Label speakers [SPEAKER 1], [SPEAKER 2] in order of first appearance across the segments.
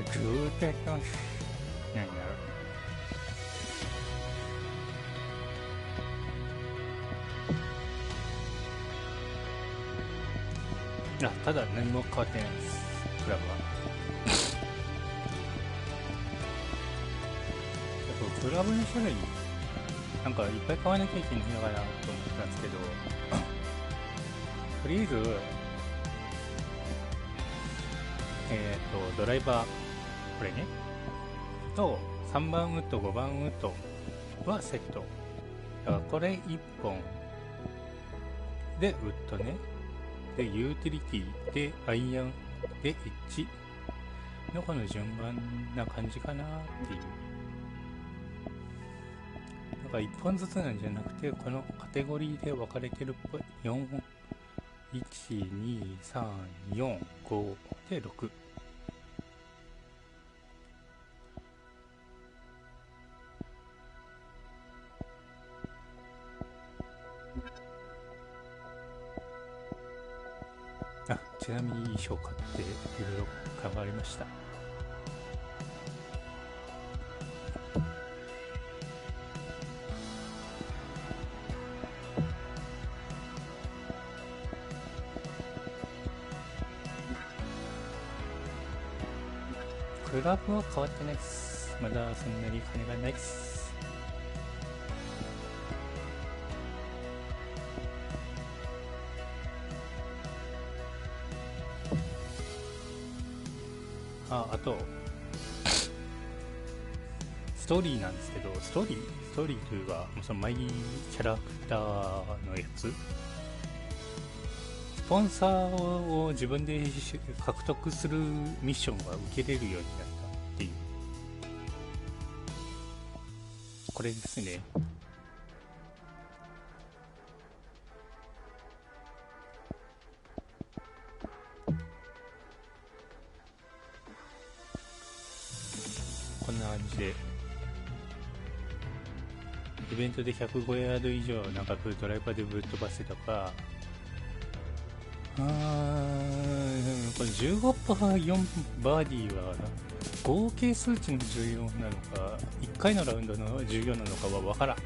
[SPEAKER 1] ずーっとやってます。何やろ。ただ何も変わってないです、クラブは。クラブの種類なんかいっぱい買わなきゃいけないのかなと思ったんですけど、とりあえずドライバーこれねと3番ウッド5番ウッドはセットだから、これ1本でウッドね、でユーティリティでアイアンでエッジのこの順番な感じかなっていう。なんか1本ずつなんじゃなくて、このカテゴリーで分かれてるっぽい。4本、1、2、3、4、5で6。ちなみに衣装買っていろいろ変わりました。クラブは変わってないです。まだそんなに金がないです。あとストーリーなんですけど、ストーリーというか、そのマイキャラクターのやつ、スポンサーを自分で獲得するミッションが受けれるようになったっていう、これですね。こんな感じでイベントで105ヤード以上長くドライバーでぶっ飛ばせとか、これ15%、4バーディーは合計数値の重要なのか1回のラウンドの重要なのかは分からん。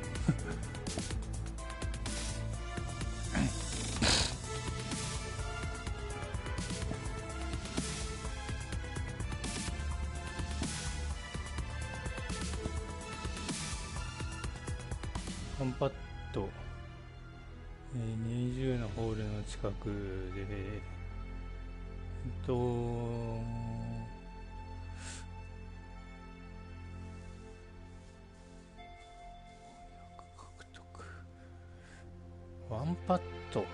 [SPEAKER 1] 1パット、20のホールの近くで獲得1パット、こ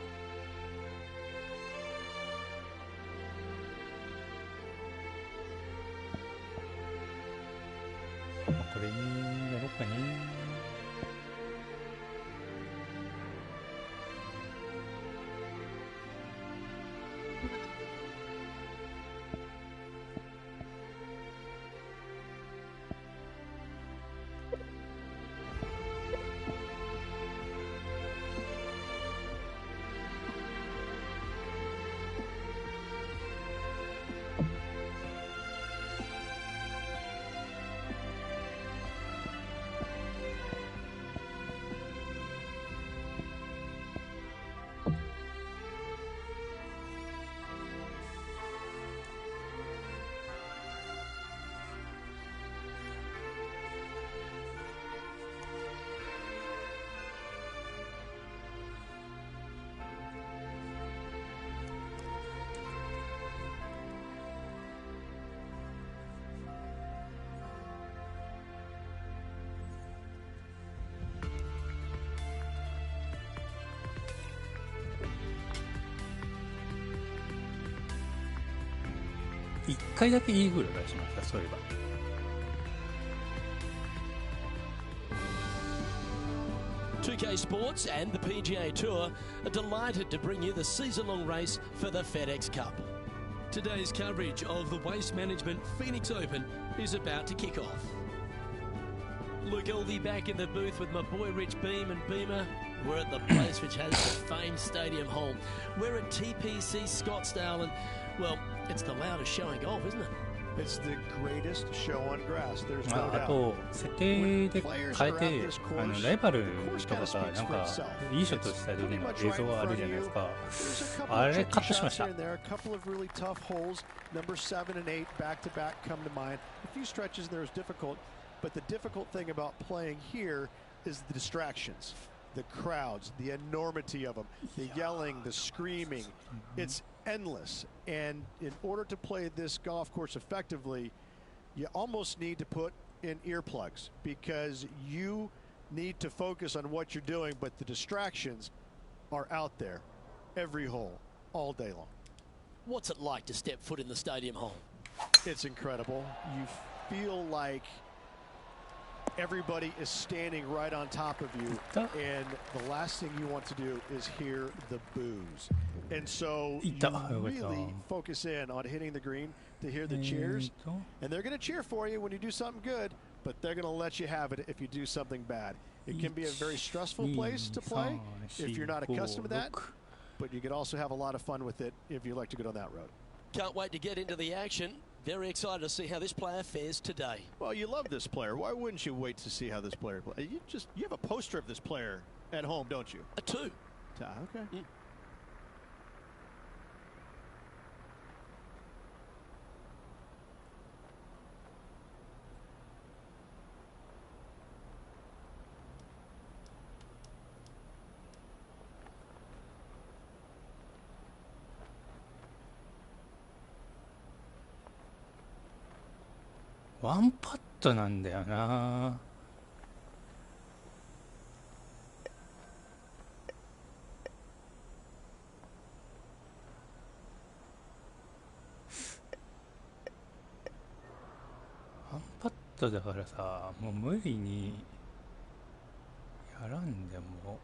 [SPEAKER 1] れにやろうかね。1回だけイーグル出しました、そういえば。
[SPEAKER 2] 2K Sports and the PGA Tour are delighted to bring you the season-long race for the FedEx Cup. Today's coverage of the Waste Management Phoenix Open is about to kick off. Luke, I'll be back in the booth with my boy Rich Beam and Beamer. We're at the place which has the famed stadium hole. We're at TPC Scottsdale and, well, it's the loudest show in golf, isn't it?
[SPEAKER 3] It's the greatest show on grass. There's
[SPEAKER 1] あ
[SPEAKER 3] no
[SPEAKER 1] あ
[SPEAKER 3] doubt.
[SPEAKER 1] と設定で変えてライバルとかがなんかいいショットした時の映像があるじゃないですか。あれカットしました。
[SPEAKER 3] There are a couple of really tough holes. Number 7 and 8 back to back come to mind. A few stretches there is difficult, but the difficult thing about playing here is the distractions, the crowds, the enormity of them, the yelling, the screaming. It's endless. And in order to play this golf course effectively, you almost need to put in earplugs because you need to focus on what you're doing, but the distractions are out there every hole all day long.
[SPEAKER 2] What's it like to step foot in the stadium hole?
[SPEAKER 3] It's incredible. You feel like everybody is standing right on top of you, and the last thing you want to do is hear the boos. And so you really focus in on hitting the green to hear the cheers, and they're going to cheer for you when you do something good, but they're going to let you have it if you do something bad. It can be a very stressful place to play if you're not accustomed to that, but you can also have a lot of fun with it if you like to go down that road.
[SPEAKER 2] Can't wait to get into the action. Very excited to see how this player fares today.
[SPEAKER 3] Well, you love this player. Why wouldn't you wait to see how this player plays? You have a poster of this player at home, don't you?
[SPEAKER 2] A 2.
[SPEAKER 3] Okay.
[SPEAKER 2] Mm.
[SPEAKER 1] ワンパットなんだよな。ワンパットだからさ、もう無理にやらんでも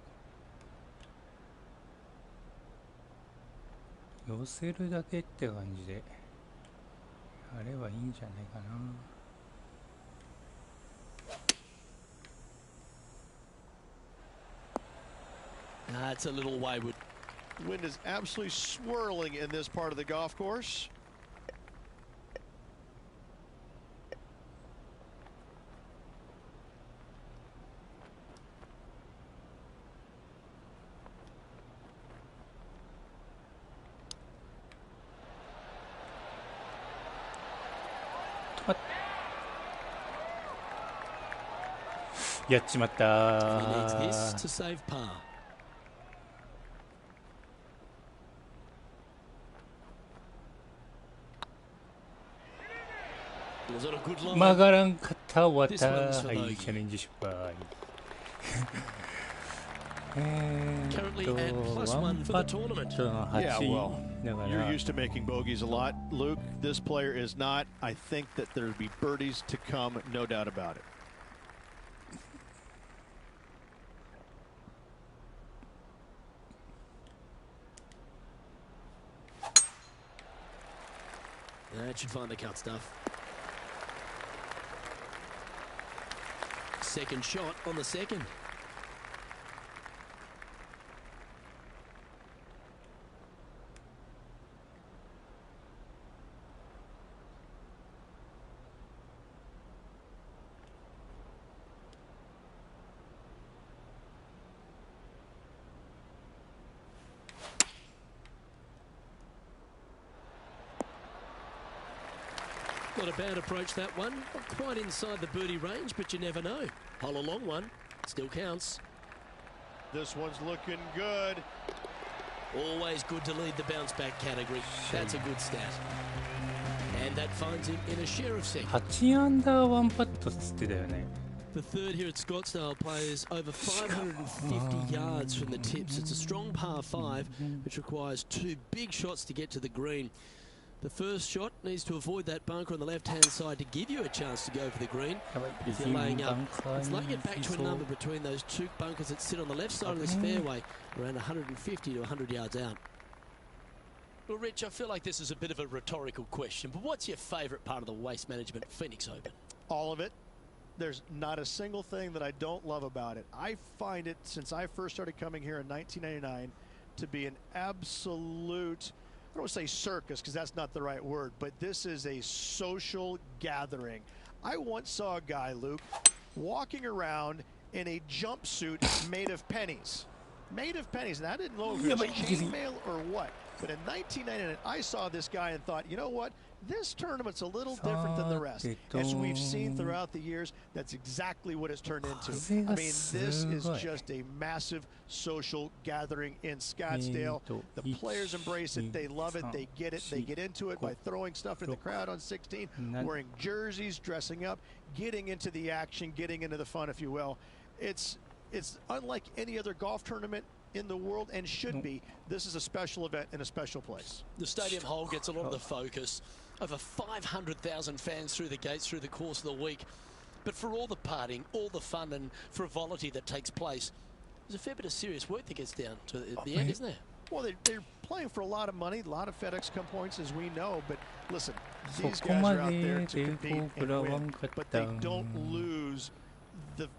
[SPEAKER 1] 寄せるだけって感じでやればいいんじゃないかな。
[SPEAKER 2] It's a little wayward.
[SPEAKER 3] Wind is absolutely swirling in this part of the golf course.
[SPEAKER 1] やっちまった。
[SPEAKER 2] He needs this to save par. Was it a good line?
[SPEAKER 1] 曲がらんかったわた。はい、チャレンジ失敗。ワンパットの8。
[SPEAKER 3] Yeah, well, you're used to making bogeys a lot, Luke. This player is not. I think that there'll be birdies to come, no doubt about it.
[SPEAKER 2] That should find the cut stuff. Second shot on the second. Not a bad approach, that one. Not quite inside the birdie range, but you never know. Hole a long one. Still counts.
[SPEAKER 3] This one's looking good.
[SPEAKER 2] Always good to lead the bounce back category. That's a good stat. And that finds him in a share of second.
[SPEAKER 1] 8アンダーワンパットっつってたよね。
[SPEAKER 2] The third here at Scottsdale plays over 550 yards from the tips. It's a strong par 5, which requires 2 big shots to get to the green. The first shot needs to avoid that bunker on the left-hand side to give you a chance to go for the green. If you're laying up, it's like you get back to a number between those 2 bunkers that sit on the left side of this fairway, around 150 to 100 yards out. Well, Rich, I feel like this is a bit of a rhetorical question, but what's your favourite part of the Waste Management Phoenix Open?
[SPEAKER 3] All of it. There's not a single thing that I don't love about it. I find it, since I first started coming here in 1999, to be an absolute don't want to say circus because that's not the right word, but this is a social gathering. I once saw a guy, Luke, walking around in a jumpsuit made of pennies. Made of pennies. And I didn't know if it was chainmail or what. But in 1999, I saw this guy and thought, you know what? This tournament's a little different than the rest. As we've seen throughout the years, that's exactly what it's turned into. I mean, this is just a massive social gathering in Scottsdale. The players embrace it. They love it. They get it. They get into it by throwing stuff in the crowd on 16, wearing jerseys, dressing up, getting into the action, getting into the fun, if you will. It's unlike any other golf tournament in the world, and should be. This is a special event in a special place.
[SPEAKER 2] The stadium hole gets a lot of the focus. Over 500,000 fans through the gates through the course of the week. But for all the partying, all the fun and frivolity that takes place, there's a fair bit of serious work that gets down to the end, isn't there?
[SPEAKER 3] Well, they're playing for a lot of money, a lot of FedEx Cup points, as we know. But listen, these guys are out there to compete and win, but they don't lose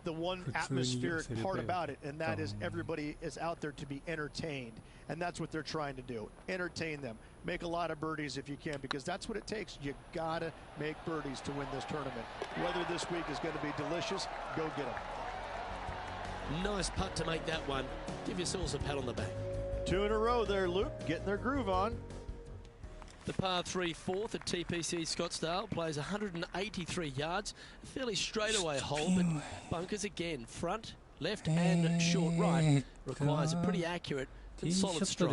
[SPEAKER 3] the one atmospheric part about it, and that is everybody is out there to be entertained, and that's what they're trying to do. Entertain them. Make a lot of birdies if you can, because that's what it takes. You gotta make birdies to win this tournament. Whether this week is going to be delicious, go get them.
[SPEAKER 2] Nice putt to make that one. Give yourselves a pat on the back.
[SPEAKER 3] 2 in a row there, Luke, getting their groove on.
[SPEAKER 2] The par 3 fourth at TPC Scottsdale plays 183 yards. A fairly straightaway hole, but bunkers again. Front, left and short right. Requires a pretty accurate and solid strike.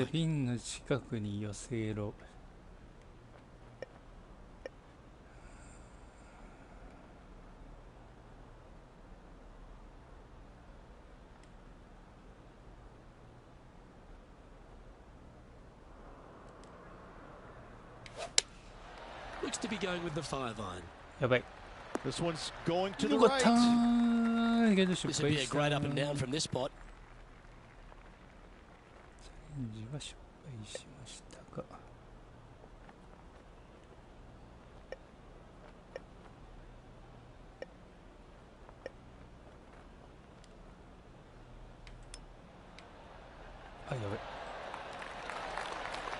[SPEAKER 2] Looks to be going with the 5-iron.
[SPEAKER 3] This one's going to the right.
[SPEAKER 2] This would be a great up and down from this spot.
[SPEAKER 1] Oh,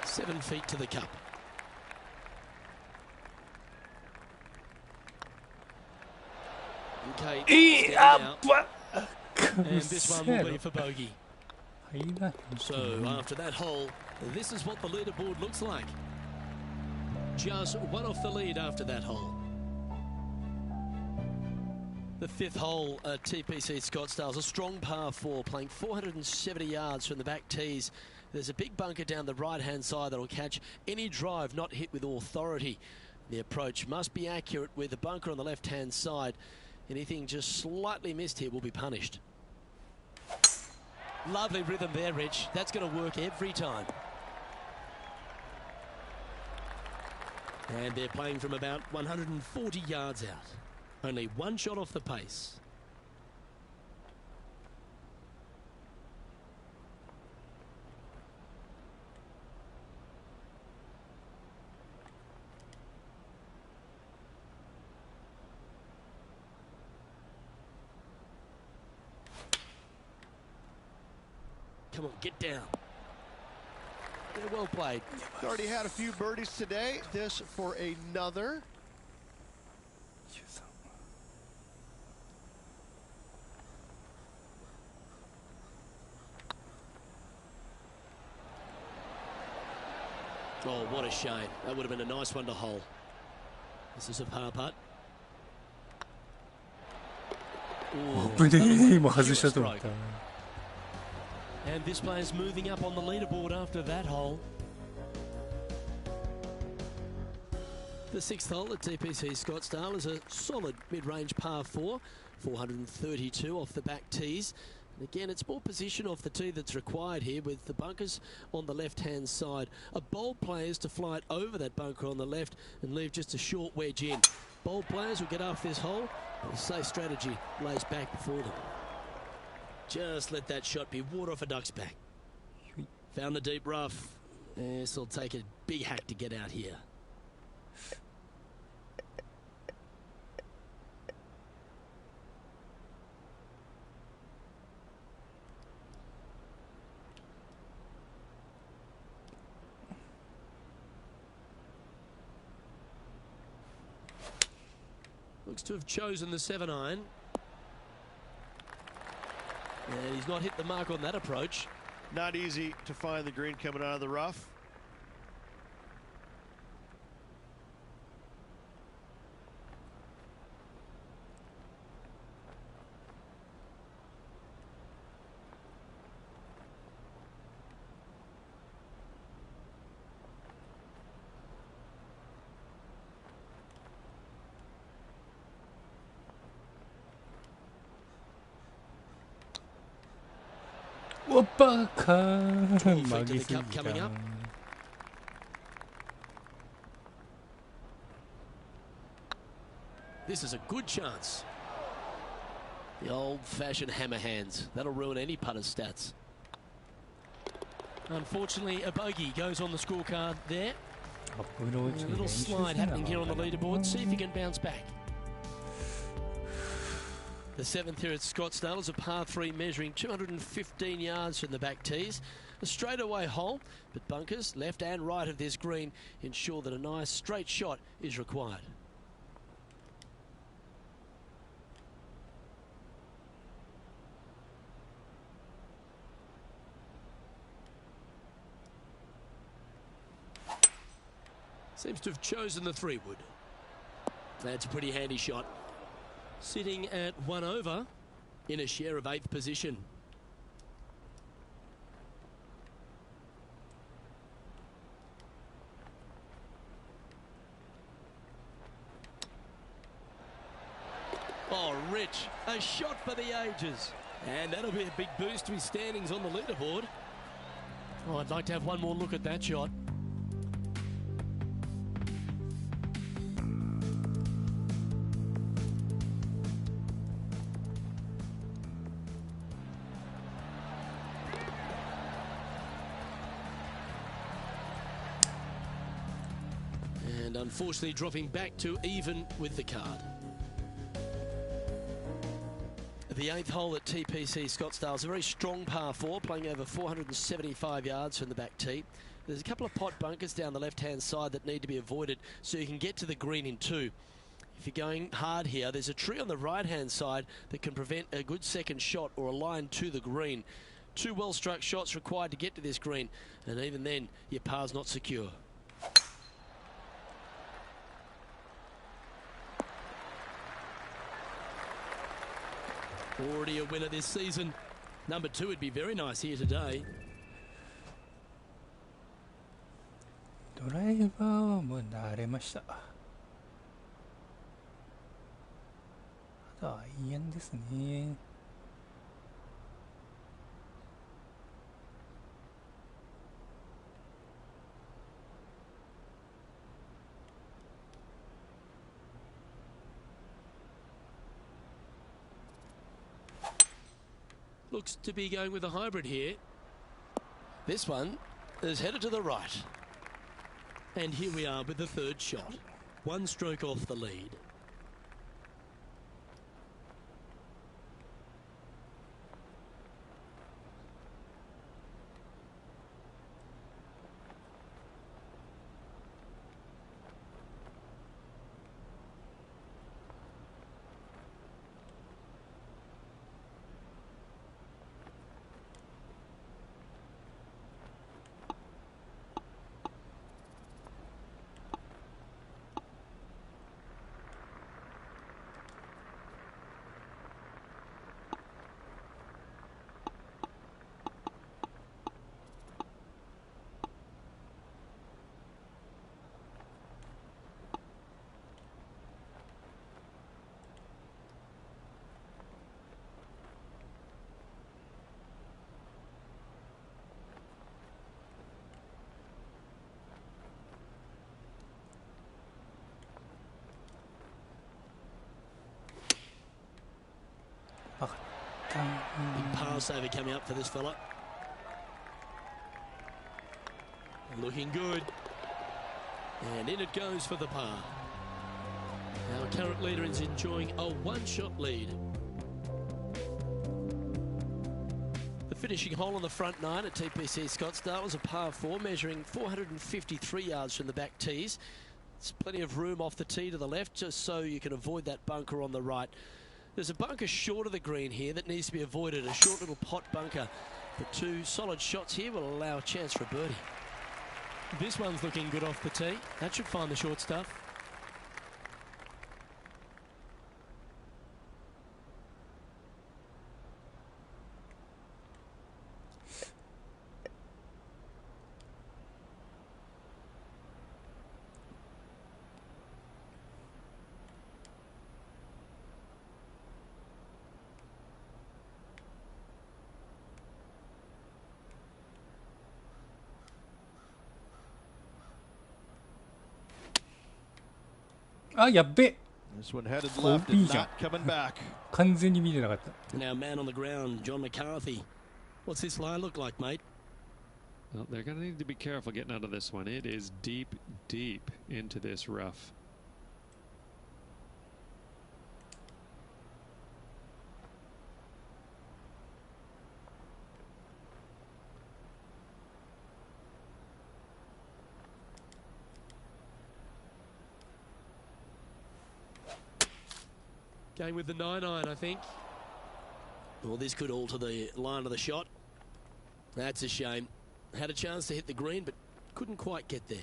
[SPEAKER 2] 7 feet to the cup. Okay, and this one will be for bogey. So after that hole, this is what the leaderboard looks like. Just one off the lead after that hole. The 5th hole at TPC Scottsdale is a strong par 4, playing 470 yards from the back tees. There's a big bunker down the right-hand side that will catch any drive not hit with authority. The approach must be accurate with the bunker on the left-hand side. Anything just slightly missed here will be punished. Lovely rhythm there, Rich. That's going to work every time. And they're playing from about 140 yards out. Only one shot off the pace. Come on, get down. Yeah, well played.
[SPEAKER 3] Already had a few birdies today. This for another.
[SPEAKER 2] Oh, what a shame. That would have been a nice one to hole. This is a par putt. And this player's moving up on the leaderboard after that hole. The 6th hole at TPC Scottsdale is a solid mid-range par 4, 432 off the back tees. And again, it's more position off the tee that's required here, with the bunkers on the left-hand side. A bold players to fly it over that bunker on the left and leave just a short wedge in. Bold players will get off this hole, but a safe strategy lays back before them. Just let that shot be water off a duck's back. Found the deep rough. This will take a big hack to get out here. Looks to have chosen the 7-iron. And he's not hit the mark on that approach.
[SPEAKER 3] Not easy to find the green coming out of the rough.
[SPEAKER 1] Oppa!
[SPEAKER 2] 12 feet to the cup coming up. This is a good chance. The old-fashioned hammer hands. That'll ruin any putter's stats. Unfortunately, a bogey goes on the scorecard there. A little slide happening here on the leaderboard. See if he can bounce back. The 7th here at Scottsdale is a par 3 measuring 215 yards from the back tees. A straightaway hole, but bunkers left and right of this green ensure that a nice straight shot is required. Seems to have chosen the 3-wood. That's a pretty handy shot. Sitting at 1 over in a share of 8th position. Oh, Rich, a shot for the ages. And that'll be a big boost to his standings on the leaderboard. Oh, I'd like to have one more look at that shot. And unfortunately dropping back to even with the card. The 8th hole at TPC Scottsdale is a very strong par 4, playing over 475 yards from the back tee. There's a couple of pot bunkers down the left-hand side that need to be avoided so you can get to the green in 2. If you're going hard here, there's a tree on the right-hand side that can prevent a good second shot or a line to the green. 2 well-struck shots required to get to this green, and even then, your par's not secure. Already a winner this season. Number 2 would be very nice here today.
[SPEAKER 1] ドライバーはもう慣れました。あとはアイアンですね。
[SPEAKER 2] Looks to be going with a hybrid here. This one is headed to the right. And here we are with the 3rd shot. 1 stroke off the lead. Big par saver coming up for this fella. Looking good. And in it goes for the par. Our current leader is enjoying a 1-shot lead. The finishing hole on the front 9 at TPC Scottsdale was a par 4 measuring 453 yards from the back tees. There's plenty of room off the tee to the left, just so you can avoid that bunker on the right. There's a bunker short of the green here that needs to be avoided, a short little pot bunker. But 2 solid shots here will allow a chance for a birdie.
[SPEAKER 4] This one's looking good off the tee. That should find the short stuff.
[SPEAKER 1] あ、やっべ。
[SPEAKER 3] This one headed left and not coming back.
[SPEAKER 1] 完全に見てなかった。
[SPEAKER 2] Now man on the ground, John McCarthy. What's this lie look like, mate?
[SPEAKER 5] Well, they're going to need to be careful getting out of this one. It is deep, deep into this rough.
[SPEAKER 4] Going with the 9-iron, I think.
[SPEAKER 2] Well, this could alter the line of the shot. That's a shame. Had a chance to hit the green, but couldn't quite get there.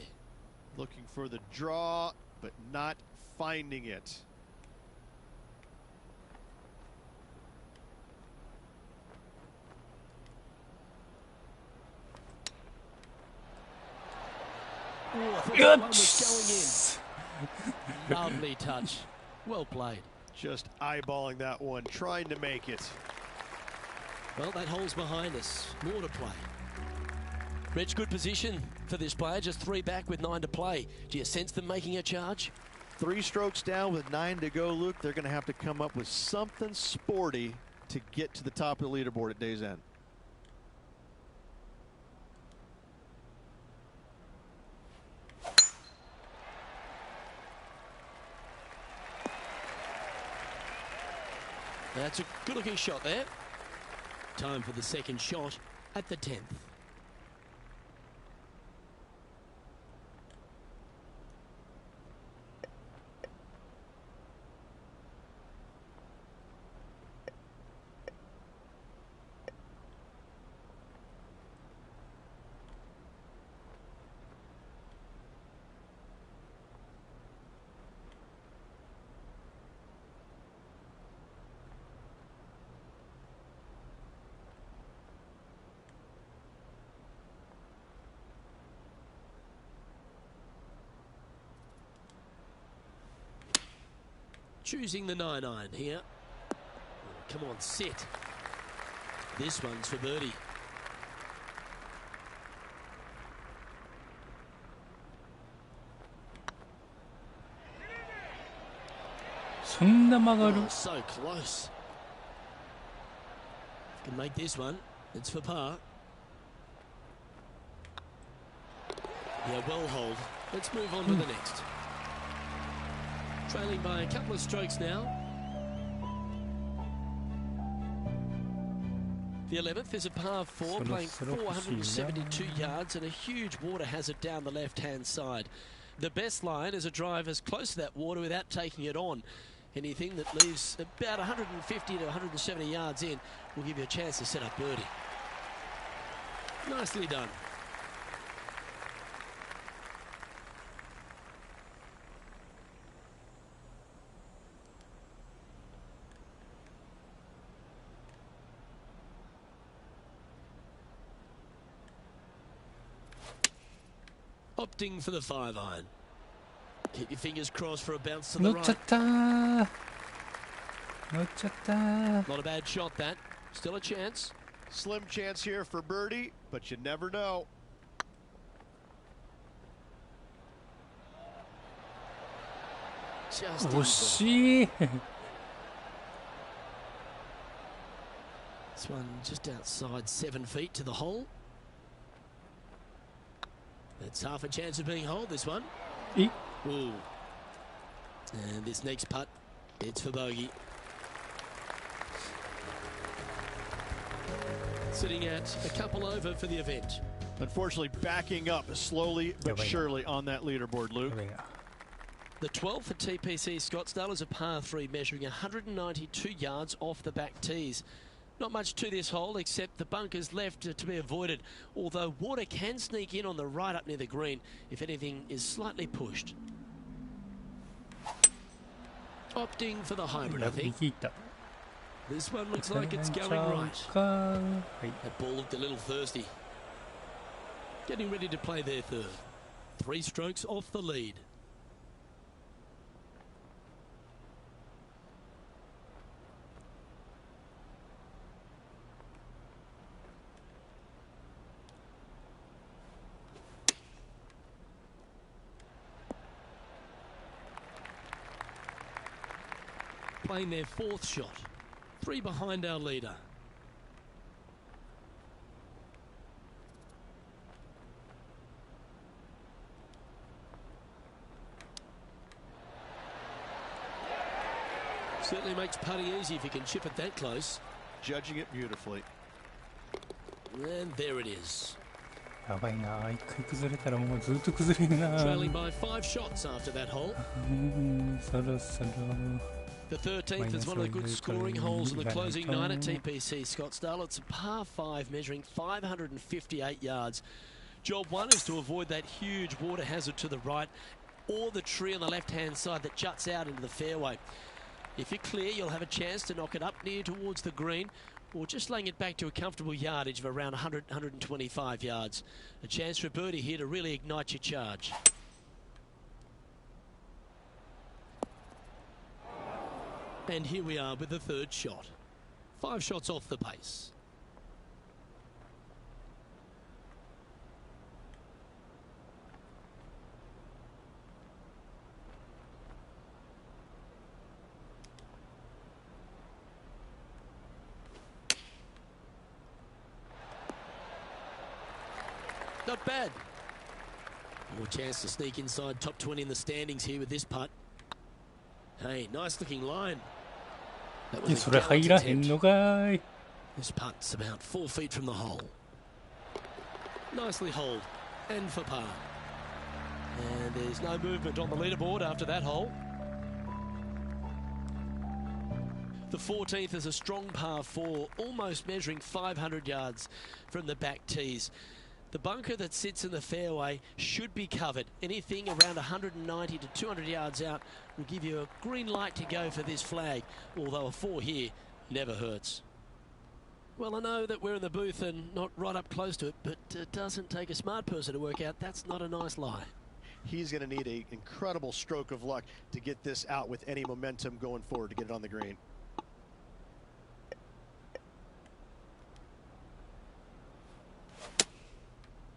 [SPEAKER 3] Looking for the draw, but not finding it.
[SPEAKER 2] Oh, I thought that one was going in. Lovely touch. Well played.
[SPEAKER 3] Just eyeballing that one, trying to make it.
[SPEAKER 2] Well, that hole's behind us. More to play. Rich, good position for this player. Just 3 back with 9 to play. Do you sense them making a charge?
[SPEAKER 3] 3 strokes down with 9 to go, Luke. They're going to have to come up with something sporty to get to the top of the leaderboard at day's end.
[SPEAKER 2] That's a good-looking shot there. Time for the second shot at the 10th. Choosing the 9-iron here. Oh, come on, sit. This one's for birdie. Oh, so close. Can make this one. It's for par. Yeah, well hold. Let's move on to the next. Trailing by a couple of strokes now. The 11th is a par 4, playing 472 yards and a huge water hazard down the left-hand side. The best line is a drive as close to that water without taking it on. Anything that leaves about 150 to 170 yards in will give you a chance to set up birdie. Nicely done. Opting for the 5-iron. Keep your fingers crossed for a bounce to the right. Not a bad shot, that. Still a chance.
[SPEAKER 3] Slim chance here for birdie, but you never know.
[SPEAKER 2] Just
[SPEAKER 1] this
[SPEAKER 2] one just outside 7 feet to the hole. That's half a chance of being holed, this one. Ooh. And this next putt, it's for bogey. Sitting at a couple over for the event.
[SPEAKER 3] Unfortunately, backing up slowly but surely on that leaderboard, Luke.
[SPEAKER 2] The 12th at TPC Scottsdale is a par 3 measuring 192 yards off the back tees. Not much to this hole except the bunkers left to be avoided, although water can sneak in on the right up near the green if anything is slightly pushed. Opting for the hybrid, I think. This one looks like it's going right. That ball looked a little thirsty. Getting ready to play their third. 3 strokes off the lead. Playing their 4th shot. 3 behind our leader. Certainly makes putting easy if you can chip it that close.
[SPEAKER 3] Judging it beautifully.
[SPEAKER 2] And there it is.
[SPEAKER 1] やばいな、一回崩れたらもうずっと崩れるな。
[SPEAKER 2] Trailing by 5 shots after that hole.
[SPEAKER 1] そろそろ。
[SPEAKER 2] The 13th is one of the good scoring holes in the closing 9 at TPC Scottsdale. It's a par 5 measuring 558 yards. Job 1 is to avoid that huge water hazard to the right or the tree on the left-hand side that juts out into the fairway. If you're clear, you'll have a chance to knock it up near towards the green or just laying it back to a comfortable yardage of around 100-125 yards. A chance for a birdie here to really ignite your charge. And here we are with the 3rd shot. 5 shots off the pace. Not bad. More chance to sneak inside top 20 in the standings here with this putt. Hey, nice looking line. That was a gallant attempt. This putt's about 4 feet from the hole. Nicely holed and for par. And there's no movement on the leaderboard after that hole. The 14th is a strong par 4, almost measuring 500 yards from the back tees. The bunker that sits in the fairway should be covered. Anything around 190 to 200 yards out will give you a green light to go for this flag, although a 4 here never hurts. Well, I know that we're in the booth and not right up close to it, but it doesn't take a smart person to work out that's not a nice lie.
[SPEAKER 3] He's going to need an incredible stroke of luck to get this out with any momentum going forward to get it on the green.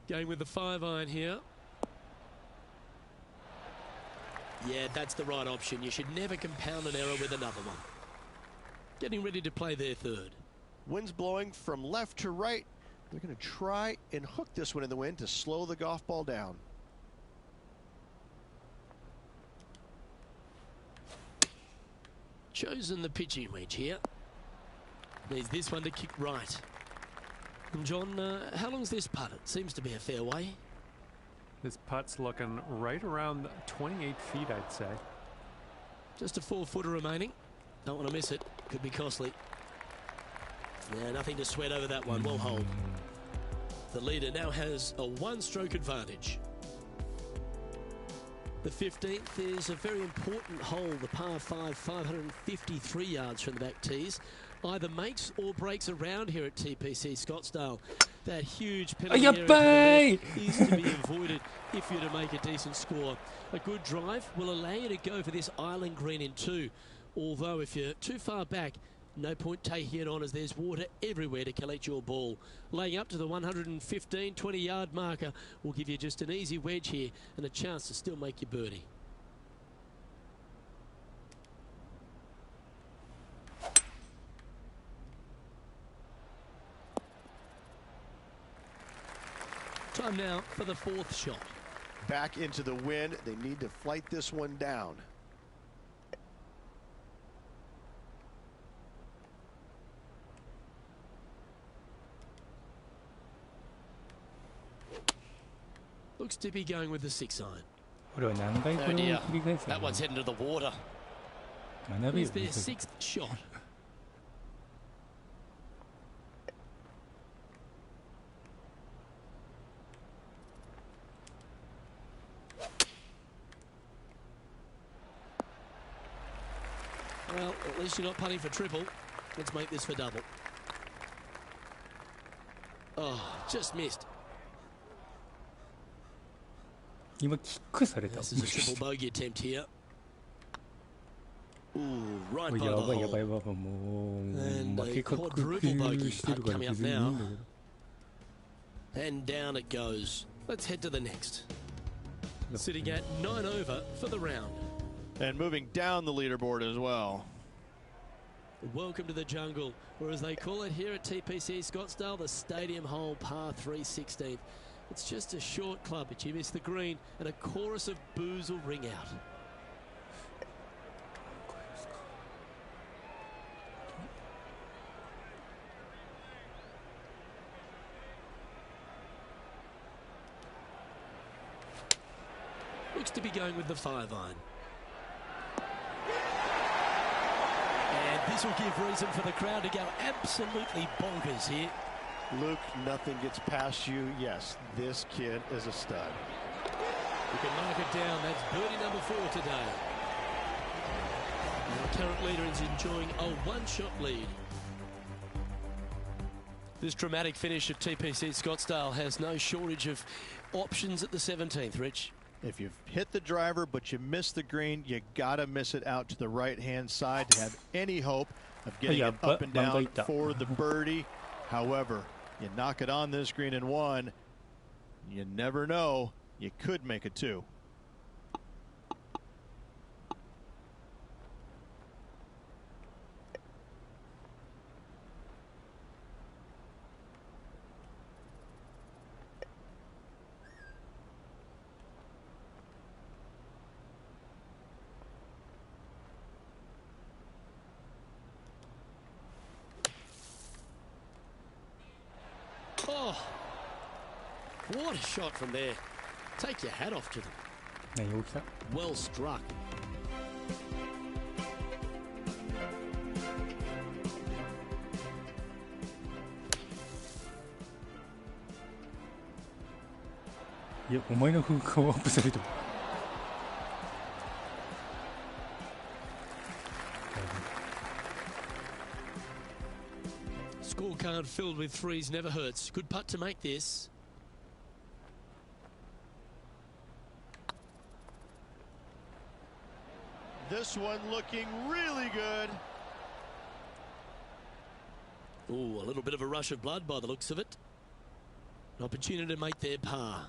[SPEAKER 2] Going with the 5-iron here. Yeah, that's the right option. You should never compound an error with another one. Getting ready to play their 3rd.
[SPEAKER 3] Wind's blowing from left to right. They're going to try and hook this one in the wind to slow the golf ball down.
[SPEAKER 2] Chosen the pitching wedge here. Needs this one to kick right. And John, how long's this putt? It seems to be a fair way.
[SPEAKER 5] This putt's looking right around 28 feet, I'd say.
[SPEAKER 2] Just a 4-footer remaining. Don't want to miss it. Could be costly. Yeah, nothing to sweat over that one. Well hold. The leader now has a 1-stroke advantage. The 15th is a very important hole, the par 5, 553 yards from the back tees. Either makes or breaks around here at TPC Scottsdale. That huge penalty area is to be avoided if you're to make a decent score. A good drive will allow you to go for this island green in 2. Although if you're too far back, no point taking it on as there's water everywhere to collect your ball. Laying up to the 115, 20-yard marker will give you just an easy wedge here and a chance to still make your birdie. Time now for the 4th shot.
[SPEAKER 3] Back into the wind. They need to flight this one down.
[SPEAKER 2] Looks to be going with the 6-iron.
[SPEAKER 1] これは何回これを繰り返す
[SPEAKER 2] That
[SPEAKER 1] の
[SPEAKER 2] one's heading to the water.
[SPEAKER 1] 学べよ
[SPEAKER 2] It's their sixth shot. Well, at least you're not putting for triple. Let's make this for double. Oh, just missed.
[SPEAKER 1] 今キックされた
[SPEAKER 2] This is a triple bogey attempt here. Ooh, right
[SPEAKER 1] おい
[SPEAKER 2] by
[SPEAKER 1] や
[SPEAKER 2] the
[SPEAKER 1] ばいや
[SPEAKER 2] hole.
[SPEAKER 1] ばいやばいもう
[SPEAKER 2] And
[SPEAKER 1] 負
[SPEAKER 2] a
[SPEAKER 1] け確
[SPEAKER 2] quadruple
[SPEAKER 1] 定
[SPEAKER 2] bogey
[SPEAKER 1] してる
[SPEAKER 2] putt
[SPEAKER 1] から
[SPEAKER 2] coming
[SPEAKER 1] 別
[SPEAKER 2] up
[SPEAKER 1] にいいん
[SPEAKER 2] now.
[SPEAKER 1] だけど
[SPEAKER 2] And down it goes. Let's head to the next. Sitting at 9 over for the round.
[SPEAKER 3] And moving down the leaderboard as well.
[SPEAKER 2] Welcome to the jungle, or as they call it here at TPC Scottsdale, the Stadium Hole Par 3 16th. It's just a short club, but you miss the green, and a chorus of boos will ring out. Looks to be going with the 5-iron. And this will give reason for the crowd to go absolutely bonkers here.
[SPEAKER 3] Luke, nothing gets past you. Yes, this kid is a stud.
[SPEAKER 2] You can mark it down. That's birdie number 4 today. And the current leader is enjoying a one-shot lead. This dramatic finish at TPC Scottsdale has no shortage of options at the 17th, Rich.
[SPEAKER 3] If you've hit the driver but you miss the green, you gotta miss it out to the right-hand side to have any hope of getting it up and down for the birdie. However, you knock it on this green in 1, you never know, you could make it 2.
[SPEAKER 2] Oh, what a shot from there. Take your hat off to them.
[SPEAKER 1] 何起きた
[SPEAKER 2] Well struck.
[SPEAKER 1] いやお前の風化をアップされても
[SPEAKER 2] Scorecard filled with threes never hurts. Good putt to make this.
[SPEAKER 3] This one looking really good.
[SPEAKER 2] Ooh, a little bit of a rush of blood by the looks of it. An opportunity to make their par.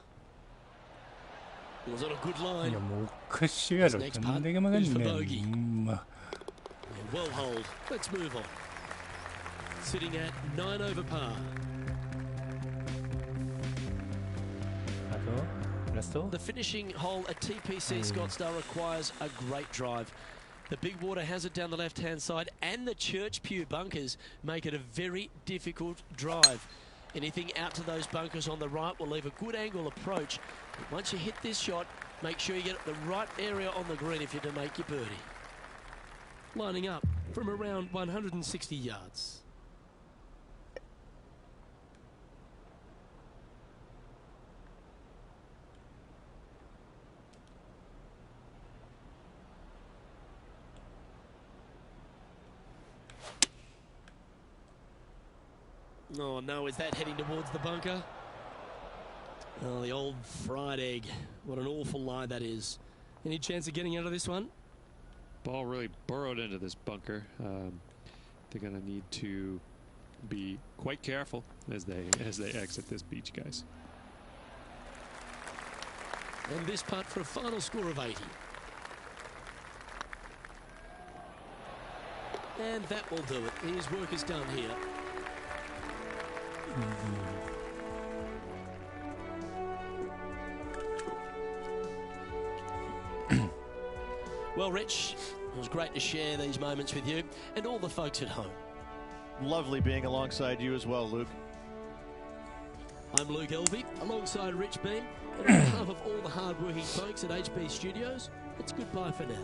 [SPEAKER 2] Was on a good
[SPEAKER 1] い
[SPEAKER 2] line.
[SPEAKER 1] やもうおかしいやろ
[SPEAKER 2] Next
[SPEAKER 1] どん
[SPEAKER 2] putt
[SPEAKER 1] だけ曲がん
[SPEAKER 2] is for
[SPEAKER 1] ね
[SPEAKER 2] bogey.
[SPEAKER 1] んま
[SPEAKER 2] And well hold. Let's move on. Sitting at 9 over par.
[SPEAKER 1] あとラスト
[SPEAKER 2] The finishing hole at TPC Scottsdale requires a great drive. The big water has it down the left-hand side, and the Church Pew bunkers make it a very difficult drive. Anything out to those bunkers on the right will leave a good angle approach. But once you hit this shot, make sure you get it the right area on the green if you're to make your birdie. Lining up from around 160 yards. Oh no, is that heading towards the bunker? Oh, the old fried egg. What an awful lie that is. Any chance of getting out of this one?
[SPEAKER 5] Ball really burrowed into this bunker. They're going to need to be quite careful as they exit this beach, guys.
[SPEAKER 2] And this putt for a final score of 80. And that will do it. His work is done here. Well, Rich, it was great to share these moments with you and all the folks at home.
[SPEAKER 3] Lovely being alongside you as well, Luke.
[SPEAKER 2] I'm Luke Elvey, alongside Rich Beam, And on behalf of all the hard-working folks at HB Studios, it's goodbye for now.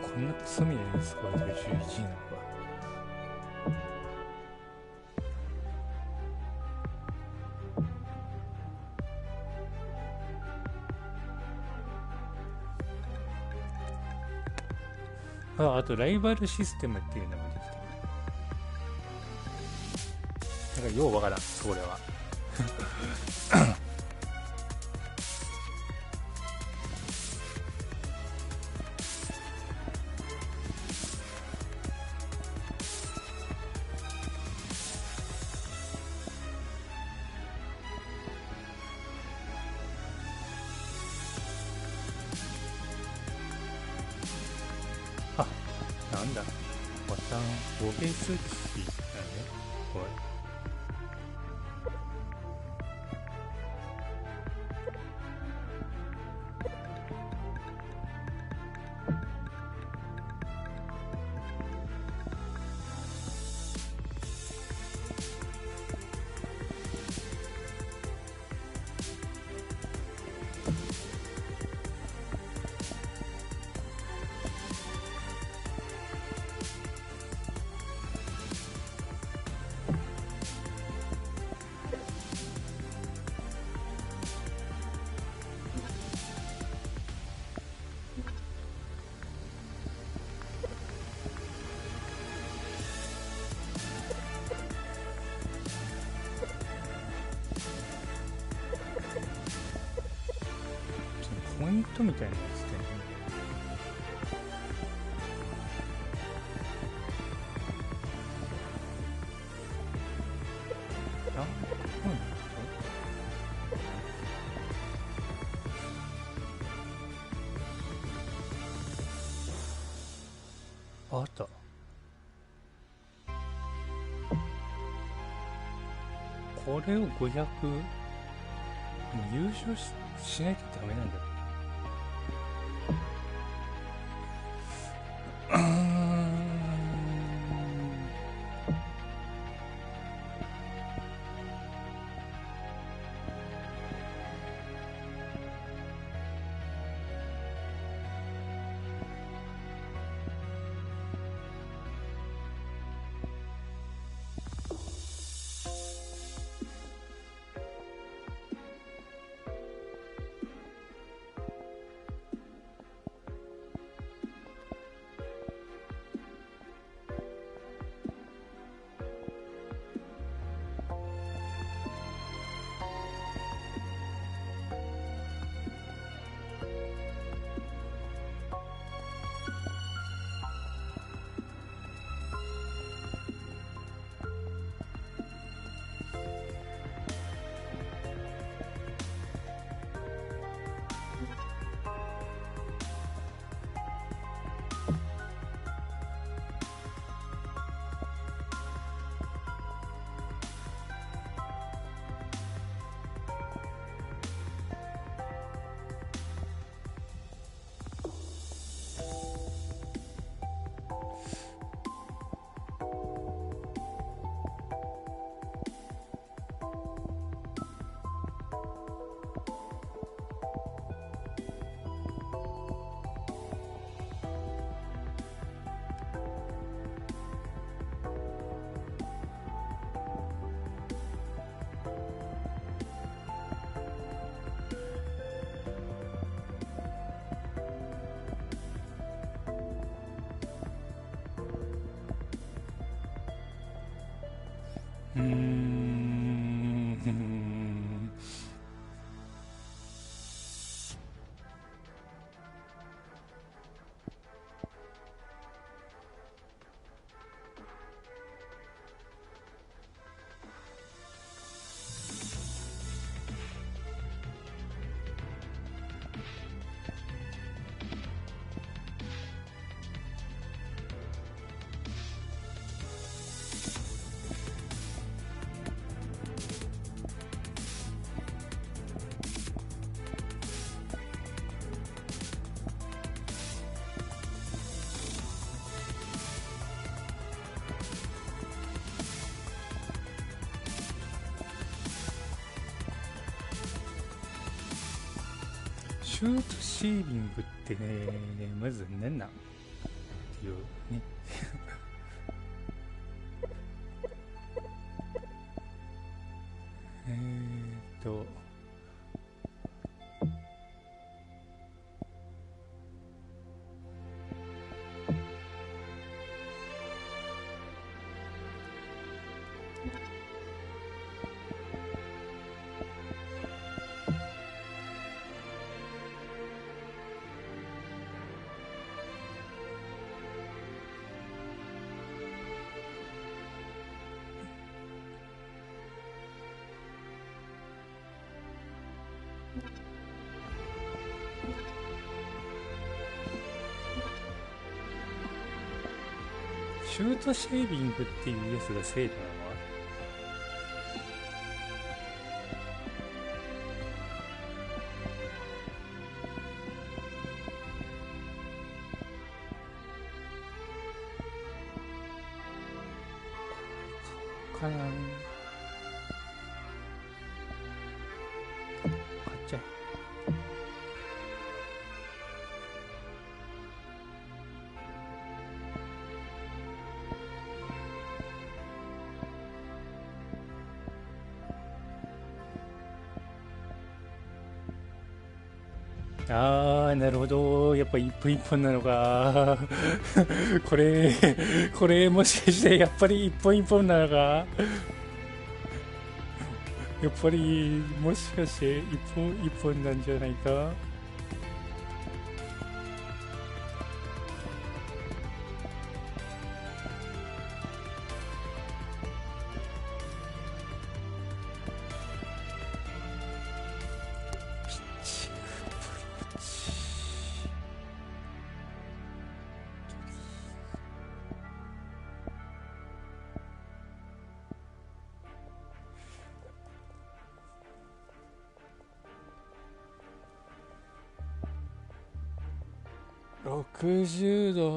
[SPEAKER 1] こんな罪でスコア11位なのか。あとライバルシステムっていうのができてる。なんかようわからん、それは。なんだボタンボケスイッチだねこれ。ポイントみたいなやつで、ね、あった。これを500優勝 しないとダメなんだよ。シュートシービングってね、まず何なんっていうね。シュートシェービングっていうやつが精度なのはかな。買っちゃえ。あー、なるほど。やっぱ一本一本なのか。これもしかしてやっぱり一本一本なのか。やっぱりもしかして一本一本なんじゃないか。60度。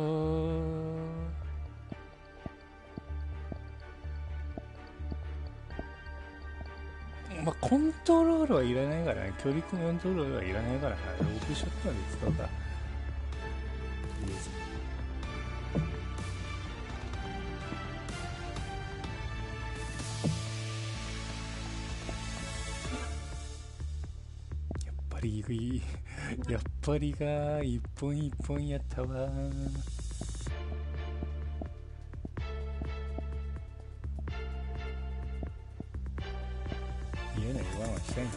[SPEAKER 1] まあ、コントロールはいらないからね。距離コントロールはいらないからな。ロープショットまで使うか。いいですね。やっぱりが一本一本やったわ。嫌な言わんはしたいんだ。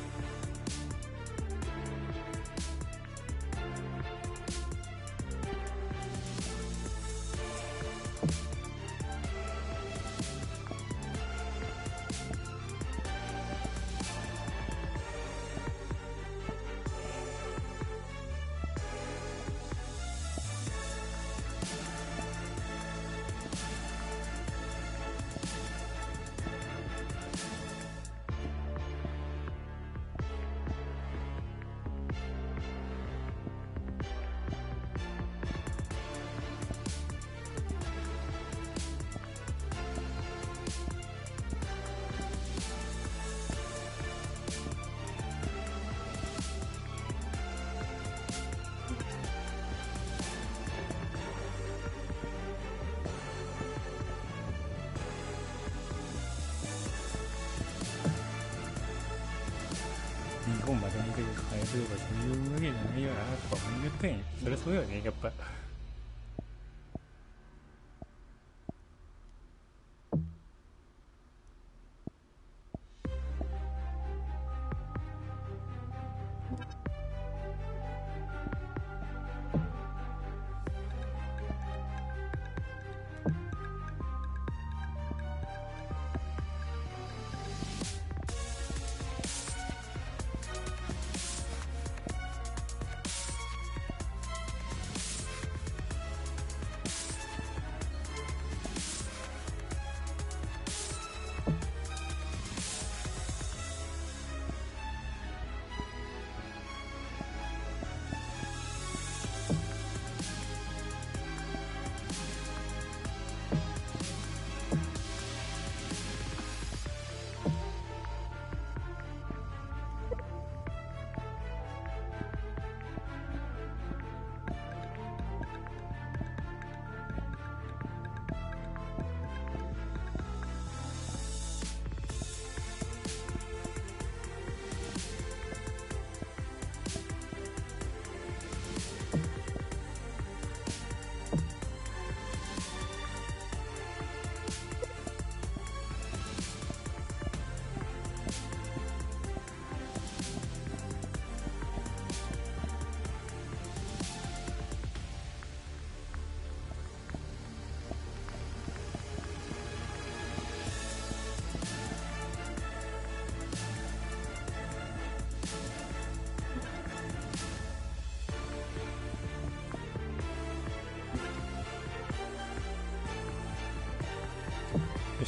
[SPEAKER 1] 日本まで見て変えるとかそういうわけじゃないよなとか思ってん。そりゃそうよね、やっぱ。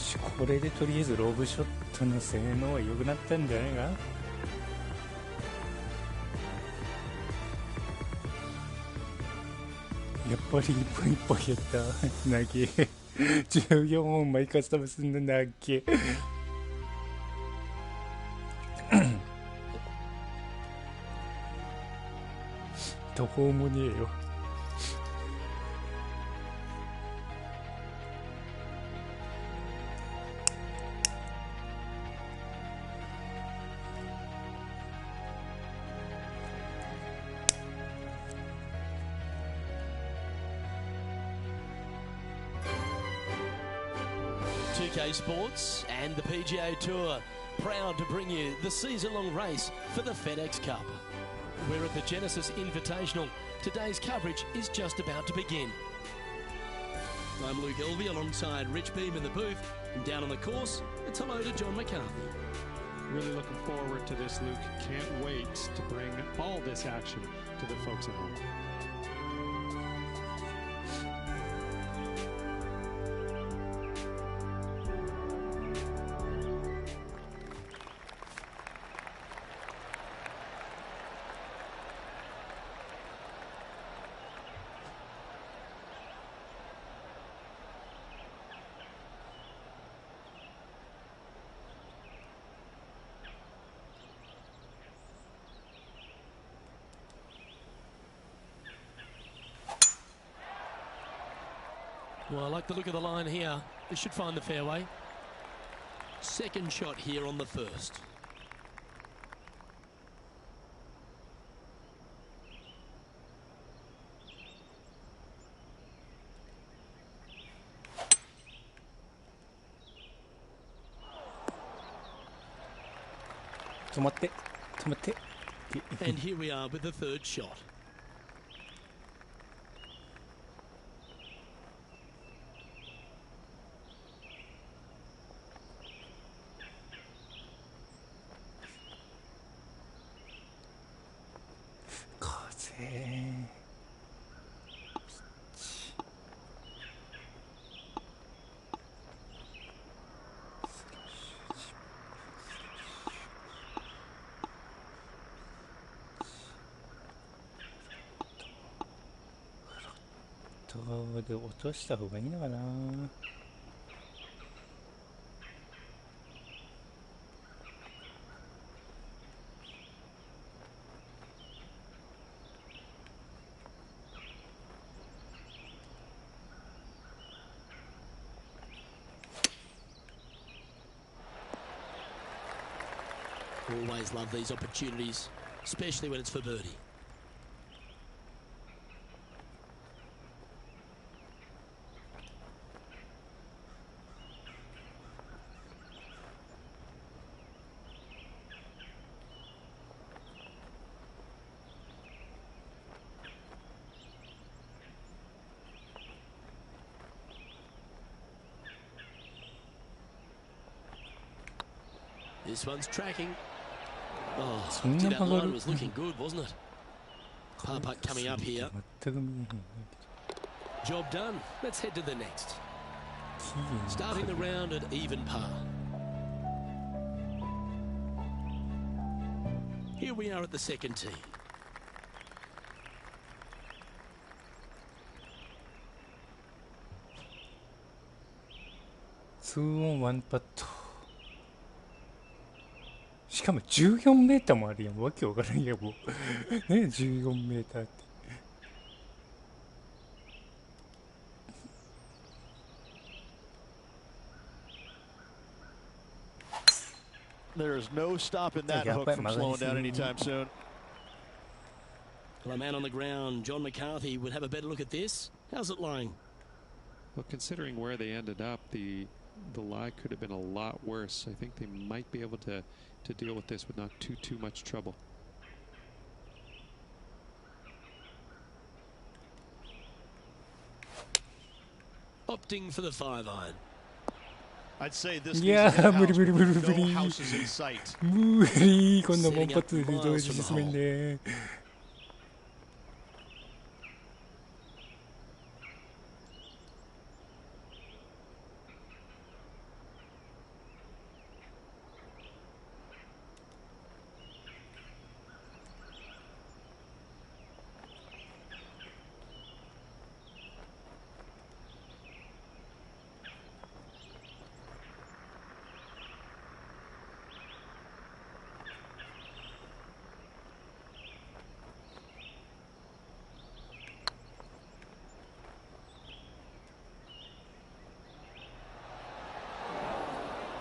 [SPEAKER 1] し、これでとりあえずロブショットの性能は良くなったんじゃないか。やっぱり一本一本やった投げ14本毎カスタムすんの投げ途方もねえよ。
[SPEAKER 2] 2K Sports and the PGA Tour proud to bring you the season-long race for the FedEx Cup. We're at the Genesis Invitational. Today's coverage is just about to begin. I'm Luke Elvey alongside Rich Beam in the booth, and down on the course, it's hello to John McCarthy.
[SPEAKER 5] Really looking forward to this, Luke. Can't wait to bring all this action to the folks at home.
[SPEAKER 2] Well, I like the look of the line here. This should find the fairway. Second shot here on the first. And here we are with the third shot.
[SPEAKER 1] で落とした方がいいのかな。
[SPEAKER 2] Always love these opportunities, especially when it's for birdie. This one's tracking. Oh, that line was looking good, wasn't it? Par putt coming up here. Job done. Let's head to the next. Starting the round at even par. Here we are at the second tee.
[SPEAKER 1] Two on one putt. しかも14メーターもあるやん。わけわからんやもうね、14メーターって。
[SPEAKER 3] There's no stopping that hook from slowing down anytime soon.
[SPEAKER 2] Well, a man on the ground, John McCarthy, would have a better look at this. How's it lying?
[SPEAKER 5] Well, considering where they ended up, the lie could have been a lot worse. I think they might be able to deal with this with not too much trouble.
[SPEAKER 2] Opting for the 5-iron.
[SPEAKER 3] I'd say this
[SPEAKER 1] いやー無理無理無理無
[SPEAKER 3] no
[SPEAKER 1] 理
[SPEAKER 3] houses in sight.
[SPEAKER 1] 無理こんなもんパッツで同時進めんね。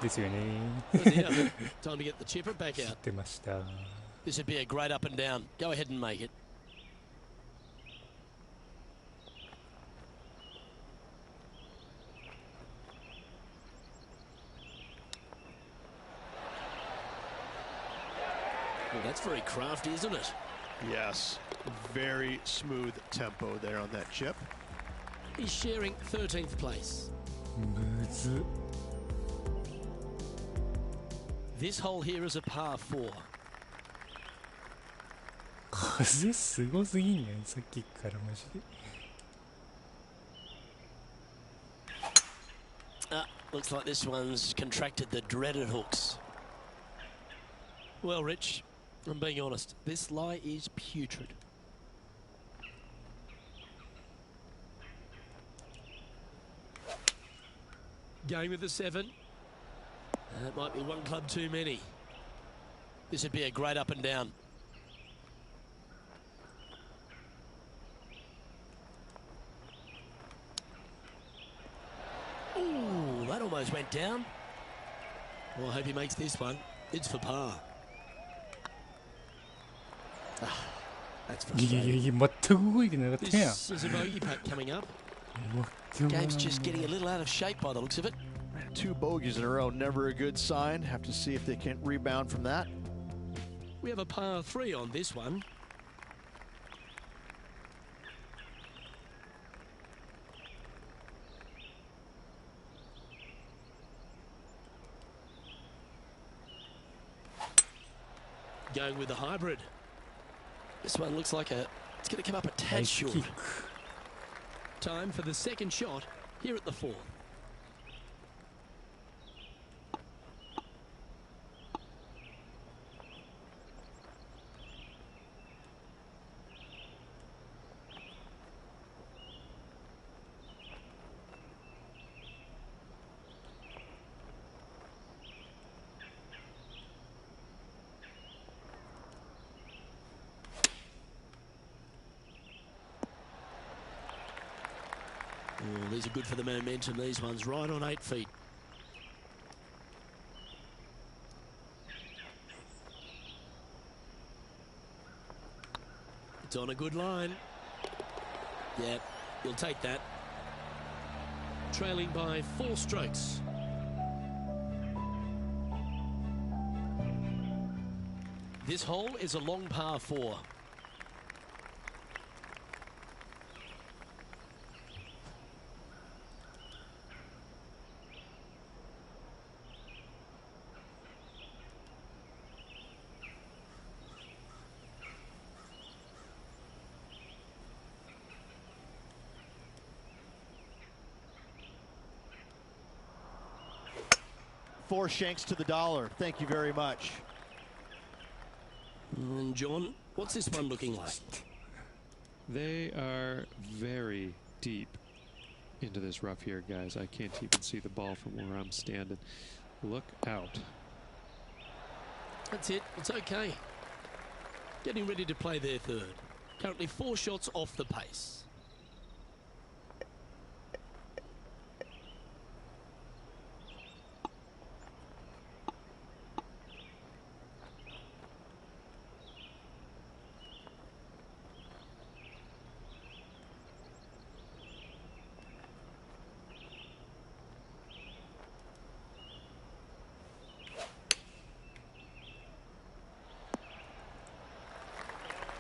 [SPEAKER 1] ですよね。
[SPEAKER 2] Oh dear. Time to get the chipper back
[SPEAKER 1] 知っ
[SPEAKER 2] out.
[SPEAKER 1] てました。
[SPEAKER 2] This would be a great up and down. Go ahead and make it. Well, that's very crafty, isn't it?
[SPEAKER 3] Yes, very smooth tempo there on that chip.
[SPEAKER 2] He's sharing 13th place.
[SPEAKER 1] むず。
[SPEAKER 2] This hole here is a par 4.
[SPEAKER 1] 風すごすぎんねん、さっきからマジで。
[SPEAKER 2] Looks like this one's contracted the dreaded hooks. Well, Rich, I'm being honest. This lie is putrid. Going with the 7. That might be one club too many. This would be a great up and down. Ooh, that almost went down. Well, I hope he makes this one. It's for par. That's
[SPEAKER 1] いやいや
[SPEAKER 2] frustrating.
[SPEAKER 1] いや、全く動いてなかったやん。
[SPEAKER 2] This is a bogey putt coming up.
[SPEAKER 1] 全く
[SPEAKER 2] Game's just getting a little out of shape by the looks of it.
[SPEAKER 3] 2 bogeys in a row, never a good sign. Have to see if they can rebound from that.
[SPEAKER 2] We have a par 3 on this one. Going with the hybrid. This one looks like it's going to come up a
[SPEAKER 1] ナ
[SPEAKER 2] tad
[SPEAKER 1] イスキ
[SPEAKER 2] short.
[SPEAKER 1] ック。
[SPEAKER 2] Time for the second shot here at the 4th. Oh, these are good for the momentum, these ones, right on 8 feet. It's on a good line. Yeah, you'll take that. Trailing by 4 strokes. This hole is a long par 4.
[SPEAKER 3] Four shanks to the dollar. Thank you very much.
[SPEAKER 2] And John, what's this one looking like?
[SPEAKER 5] They are very deep into this rough here, guys. I can't even see the ball from where I'm standing. Look out.
[SPEAKER 2] That's it. It's okay. Getting ready to play their 3rd. Currently 4 shots off the pace.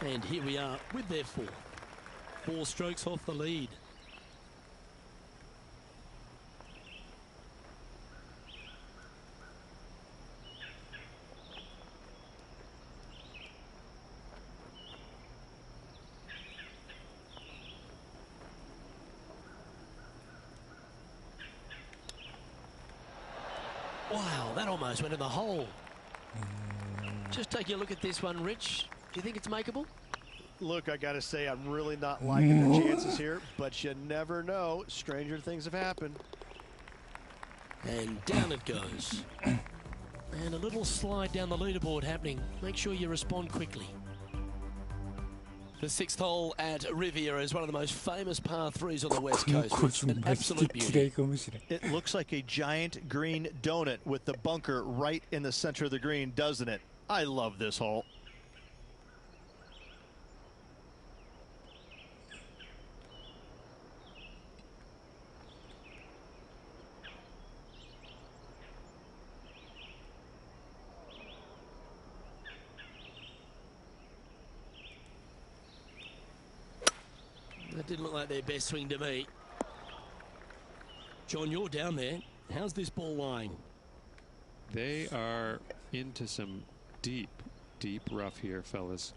[SPEAKER 2] And here we are with their 4. 4 strokes off the lead. Wow, that almost went in the hole. Just taking a look at this one, Rich. Do you think it's makeable?
[SPEAKER 3] Look, I got to say, I'm really not liking their chances here, but you never know. Stranger things have happened.
[SPEAKER 2] And down it goes. And a little slide down the leaderboard happening. Make sure you respond quickly. The 6th hole at Riviera is one of the most famous par 3s on the West
[SPEAKER 1] この
[SPEAKER 2] Coast.
[SPEAKER 1] コー
[SPEAKER 2] It's
[SPEAKER 1] ス
[SPEAKER 2] an
[SPEAKER 1] マジで
[SPEAKER 2] absolute
[SPEAKER 1] 嫌い
[SPEAKER 2] beauty.
[SPEAKER 1] かもしれん。
[SPEAKER 3] It looks like a giant green donut with the bunker right in the center of the green, doesn't it? I love this hole.
[SPEAKER 2] That didn't look like their best swing to me. John, you're down there. How's this ball lying?
[SPEAKER 5] They are into some deep, deep rough here, fellas.